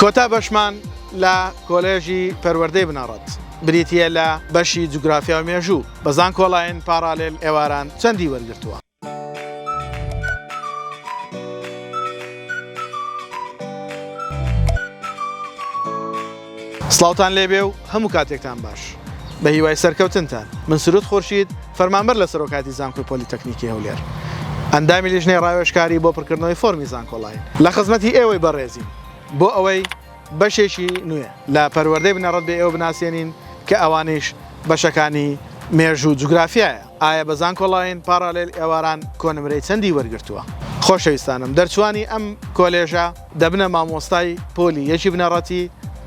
کۆتا بەشمان لە کۆلێژی پەروەردەی بنەڕەت بریتیە لە بەشی جوگرافیا و مێژوو بە زانکۆڵاین پارالێل ئێواران چەندی وەرگرتووە. سڵاوتان لێبێ و هەموو کاتێکتان باش. بە هیوای سەرکەوتنتان من سروود خورشید فەرمانبەر لە سەرۆکاتی زانکۆی پۆلیتەکنیکی هەولێر. ئەندامی لیژنەی ڕاوێژکاری بۆ پڕکردنەوەی فۆرمی زانکۆڵاین لە خزمەتی ئێوەی بەڕێزین بۆ ئەوەی بەشێکی نوێ لە پەروەردەی بنەڕەت بێ ئێوە بناسیێنین کە ئەوانیش بەشەکانی مێژوو جوگرافیایە. ئایا بە زانکۆڵاین پارالێل ئێواران کۆنمرەی چەندی وەرگرتووە؟ خۆشەویستانم دەرچوانی ئەم کۆلێژە دەبنە مامۆستای پۆلی یەکی بنەڕەتی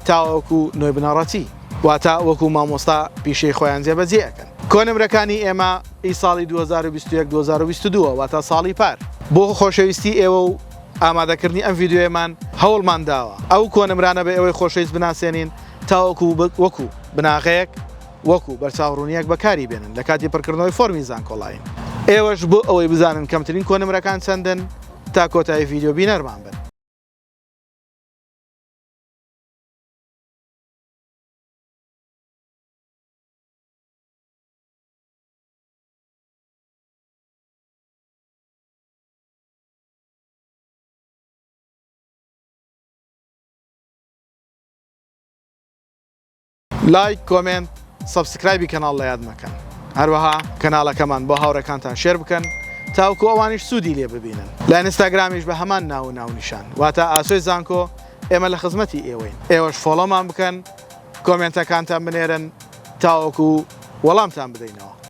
تاوەکو نوێ بنەڕەتی واتە وەکو مامۆستا پیشەی خۆیان جێبەجێ ئەکەن. کۆنمرەکانی ئێمە ئی ساڵی 2021-2022 واتە ساڵی پار. بۆ خۆشەویستی ئێوە و ئامادەکردنی ئەم ڤیددیۆیەمان هەوڵمان داوە ئەو کۆنمرانە بە ئێوەی خۆشەویست بناسیێنین تاوەکو وەکو بناغەیەک وەکو بەرچاوڕوونیەک بەکاری بێنن لە کاتی پڕکردنەوەی فۆرمی زانکۆڵاین. ئێوەش بۆ ئەوەی بزانن کەمترین کۆنمرەکان چەندن تا کۆتایی ڤیددیۆ بینەرمان بن. لایک، کۆمنت، سەبسکرایبی کەناڵ لە یاد مەکەن. هەروەها کەناڵەکەمان بۆ هاوڕێکانتان شێر بکەن تاوەکو ئەوانیش سوودی لێ ببینن. لە ئینستاگرامیش بە هەمان ناو و ناونیشان واتە ئاسۆی زانکۆ ئێمە لە خزمەتی ئێوەین. ئێوەش فۆڵۆمان بکەن، کۆمنتەکانتان بنێرن تاوەکو وەڵامتان بدەینەوە.